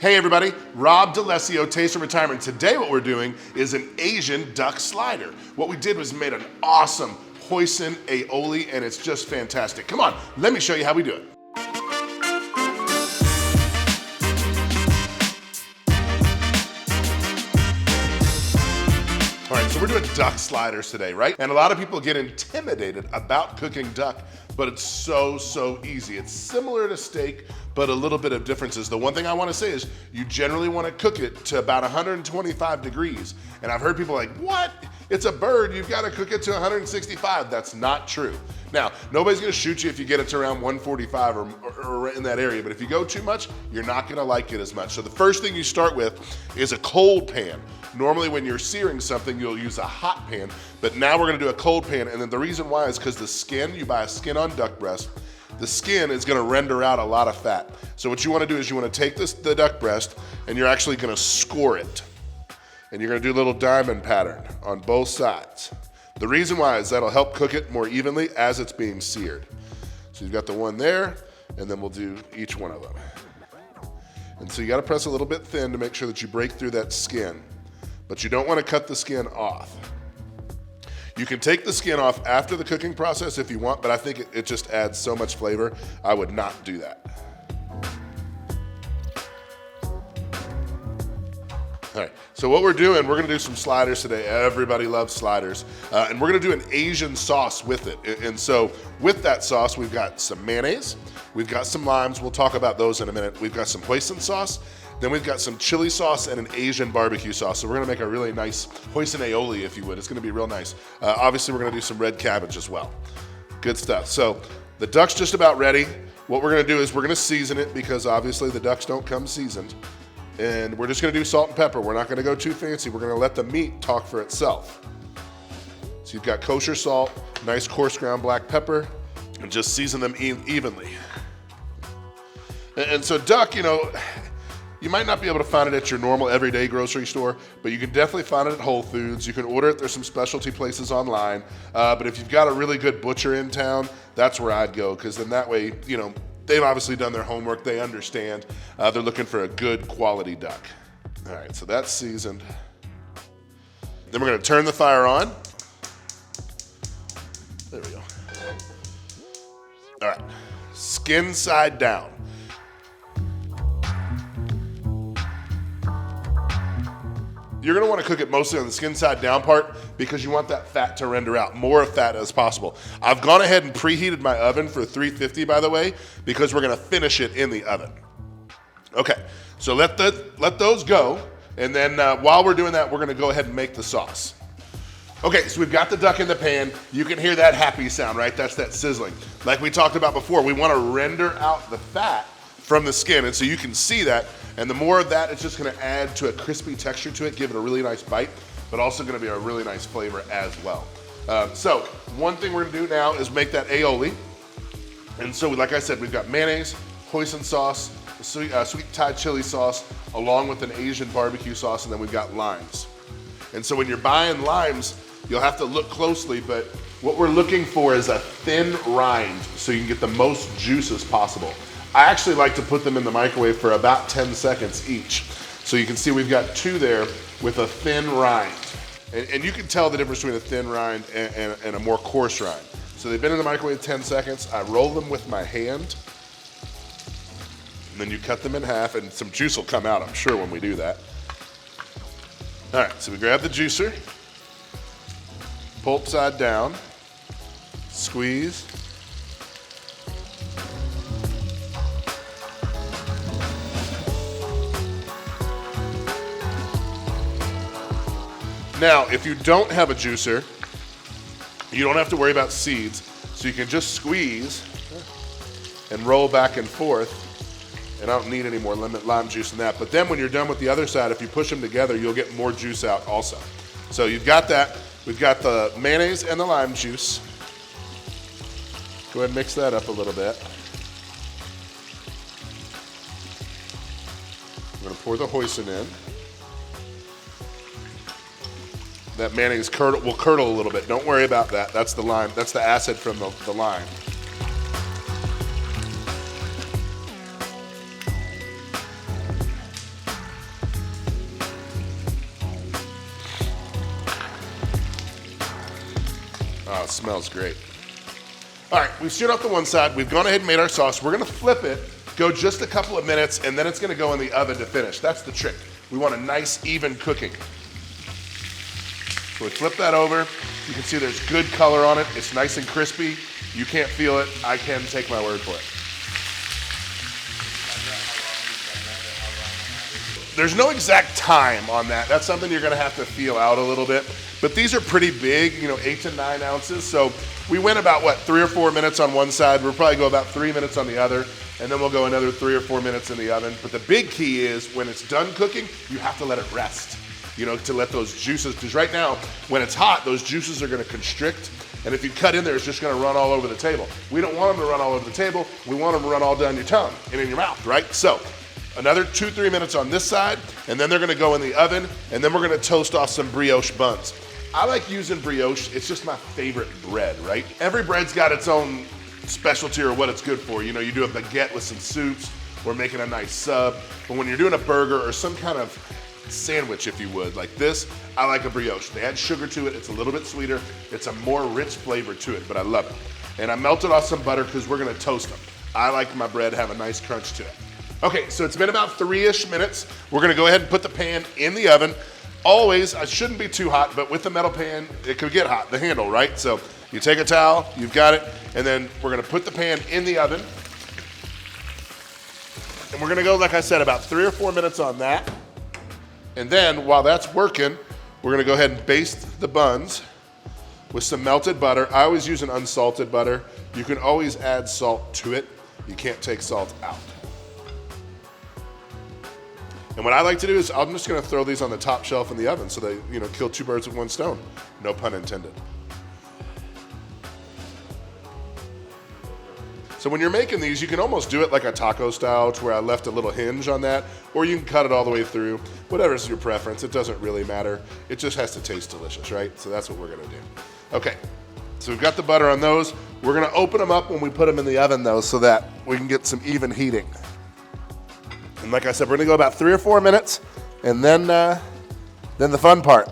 Hey everybody, Rob DeLessio, Taste of Retirement. Today what we're doing is an Asian duck slider. What we did was made an awesome hoisin aioli, and it's just fantastic. Come on, let me show you how we do it. All right, so we're doing duck sliders today, right? And a lot of people get intimidated about cooking duck, but it's so easy. It's similar to steak, but a little bit of differences. The one thing I want to say is you generally want to cook it to about 125 degrees. And I've heard people like, what? It's a bird, you've got to cook it to 165. That's not true. Now, nobody's gonna shoot you if you get it to around 145 or in that area, but if you go too much, you're not gonna like it as much. So the first thing you start with is a cold pan. Normally when you're searing something, you'll use a hot pan, but now we're gonna do a cold pan, and then the reason why is because the skin, you buy a skin on duck breast, the skin is gonna render out a lot of fat. So what you wanna do is you wanna take the duck breast, and you're actually gonna score it. And you're gonna do a little diamond pattern on both sides. The reason why is that'll help cook it more evenly as it's being seared. So you've got the one there, and then we'll do each one of them. And so you gotta press a little bit thin to make sure that you break through that skin, but you don't wanna cut the skin off. You can take the skin off after the cooking process if you want, but I think it just adds so much flavor. I would not do that. All right, so what we're doing, we're gonna do some sliders today. Everybody loves sliders. And we're gonna do an Asian sauce with it. And so with that sauce, we've got some mayonnaise, we've got some limes, we'll talk about those in a minute. We've got some hoisin sauce, then we've got some chili sauce and an Asian barbecue sauce. So we're gonna make a really nice hoisin aioli, if you would. It's gonna be real nice. Obviously, we're gonna do some red cabbage as well. Good stuff. So the duck's just about ready. What we're gonna do is we're gonna season it because obviously the ducks don't come seasoned. And we're just gonna do salt and pepper. We're not gonna go too fancy. We're gonna let the meat talk for itself. So you've got kosher salt, nice coarse ground black pepper, and just season them evenly. And so duck, you know, you might not be able to find it at your normal everyday grocery store, but you can definitely find it at Whole Foods. You can order it, there's some specialty places online. But if you've got a really good butcher in town, that's where I'd go, because then that way, you know, they've obviously done their homework, they understand. They're looking for a good quality duck. All right, so that's seasoned. Then we're gonna turn the fire on. There we go. All right, skin side down. You're gonna wanna cook it mostly on the skin side down part because you want that fat to render out, more fat as possible. I've gone ahead and preheated my oven for 350, by the way, because we're gonna finish it in the oven. Okay, so let those go, and then while we're doing that, we're gonna go ahead and make the sauce. Okay, so we've got the duck in the pan. You can hear that happy sound, right? That's that sizzling. Like we talked about before, we wanna render out the fat from the skin, and so you can see that, and the more of that, it's just gonna add to a crispy texture to it, give it a really nice bite, but also gonna be a really nice flavor as well. So one thing we're gonna do now is make that aioli. And so like I said, we've got mayonnaise, hoisin sauce, sweet Thai chili sauce, along with an Asian barbecue sauce, and then we've got limes. And so when you're buying limes, you'll have to look closely, but what we're looking for is a thin rind so you can get the most juice as possible. I actually like to put them in the microwave for about 10 seconds each. So you can see we've got two there with a thin rind. And you can tell the difference between a thin rind and a more coarse rind. So they've been in the microwave 10 seconds. I roll them with my hand. And then you cut them in half, and some juice will come out, I'm sure, when we do that. All right, so we grab the juicer, pulp side down, squeeze. Now, if you don't have a juicer, you don't have to worry about seeds, so you can just squeeze and roll back and forth, and I don't need any more lime juice than that. But then when you're done with the other side, if you push them together, you'll get more juice out also. So you've got that. We've got the mayonnaise and the lime juice. Go ahead and mix that up a little bit. I'm gonna pour the hoisin in. That mayonnaise will curdle a little bit. Don't worry about that. That's the lime. That's the acid from the lime. Oh, it smells great. All right, we've seared off the one side. We've gone ahead and made our sauce. We're gonna flip it, go just a couple of minutes, and then it's gonna go in the oven to finish. That's the trick. We want a nice, even cooking. So we flip that over. You can see there's good color on it. It's nice and crispy. You can't feel it. I can take my word for it. There's no exact time on that. That's something you're gonna have to feel out a little bit. But these are pretty big, 8 to 9 ounces. So we went about, 3 or 4 minutes on one side. We'll probably go about 3 minutes on the other. And then we'll go another 3 or 4 minutes in the oven. But the big key is when it's done cooking, you have to let it rest, to let those juices, because right now, when it's hot, those juices are gonna constrict. And if you cut in there, it's just gonna run all over the table. We don't want them to run all over the table. We want them to run all down your tongue and in your mouth, right? So another 2-3 minutes on this side, and then they're gonna go in the oven, and then we're gonna toast off some brioche buns. I like using brioche. It's just my favorite bread, right? Every bread's got its own specialty or what it's good for. You do a baguette with some soups or making a nice sub. But when you're doing a burger or some kind of sandwich, if you would, like this, I like a brioche. They add sugar to it. It's a little bit sweeter. It's a more rich flavor to it, but I love it. And I melted off some butter because we're gonna toast them. I like my bread to have a nice crunch to it. Okay, so it's been about 3-ish minutes. We're gonna go ahead and put the pan in the oven. Always, it shouldn't be too hot, but with the metal pan, it could get hot, the handle, right? So you take a towel, you've got it, and then we're gonna put the pan in the oven. And we're gonna go, like I said, about 3 or 4 minutes on that. And then while that's working, we're gonna go ahead and baste the buns with some melted butter. I always use an unsalted butter. You can always add salt to it. You can't take salt out. And what I like to do is I'm just gonna throw these on the top shelf in the oven so they, kill 2 birds with 1 stone. No pun intended. So when you're making these, you can almost do it like a taco style to where I left a little hinge on that, or you can cut it all the way through. Whatever's your preference, it doesn't really matter. It just has to taste delicious, right? So that's what we're gonna do. Okay, so we've got the butter on those. We're gonna open them up when we put them in the oven though so that we can get some even heating. And like I said, we're gonna go about 3 or 4 minutes, and then the fun part.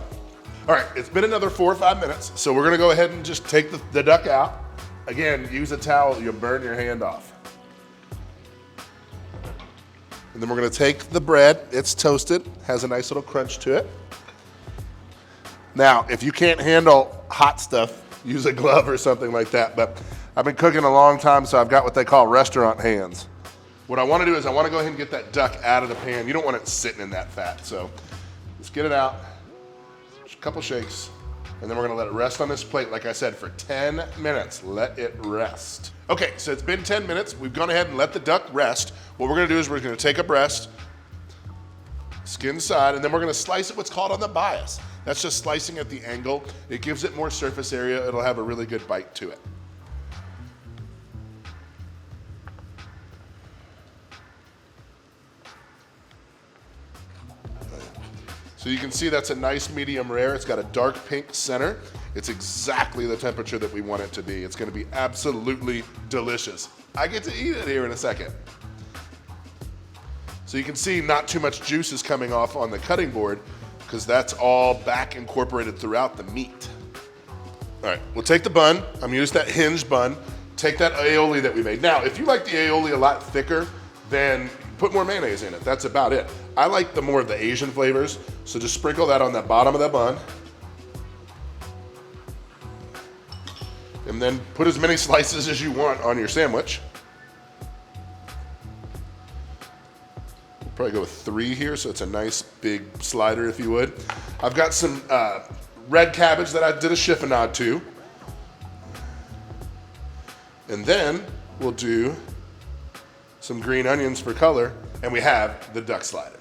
All right, it's been another 4 or 5 minutes, so we're gonna go ahead and just take the duck out. Again, use a towel, you'll burn your hand off. And then we're gonna take the bread, it's toasted, has a nice little crunch to it. Now, if you can't handle hot stuff, use a glove or something like that, but I've been cooking a long time, so I've got what they call restaurant hands. What I wanna do is I wanna go ahead and get that duck out of the pan. You don't want it sitting in that fat, so let's get it out. Just a couple shakes, and then we're gonna let it rest on this plate, like I said, for 10 minutes. Let it rest. Okay, so it's been 10 minutes. We've gone ahead and let the duck rest. What we're gonna do is we're gonna take a breast, skin side, and then we're gonna slice it what's called on the bias. That's just slicing at the angle. It gives it more surface area. It'll have a really good bite to it. So you can see that's a nice medium rare. It's got a dark pink center. It's exactly the temperature that we want it to be. It's gonna be absolutely delicious. I get to eat it here in a second. So you can see not too much juice is coming off on the cutting board because that's all back incorporated throughout the meat. All right, we'll take the bun. I'm gonna use that hinged bun. Take that aioli that we made. Now, if you like the aioli a lot thicker, then put more mayonnaise in it. That's about it. I like the more of the Asian flavors, so just sprinkle that on the bottom of the bun. And then put as many slices as you want on your sandwich. We'll probably go with 3 here, so it's a nice big slider, if you would. I've got some red cabbage that I did a chiffonade to. And then we'll do some green onions for color, and we have the duck slider.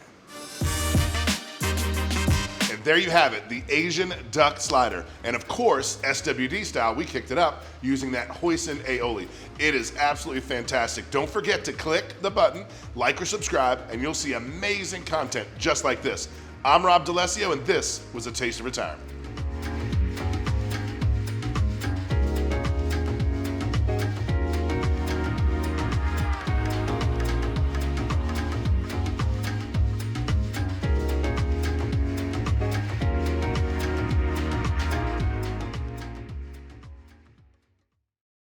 And there you have it, the Asian duck slider. And of course, SWD style, we kicked it up using that hoisin aioli. It is absolutely fantastic. Don't forget to click the button, like or subscribe, and you'll see amazing content just like this. I'm Rob D'Alessio, and this was A Taste of Retirement.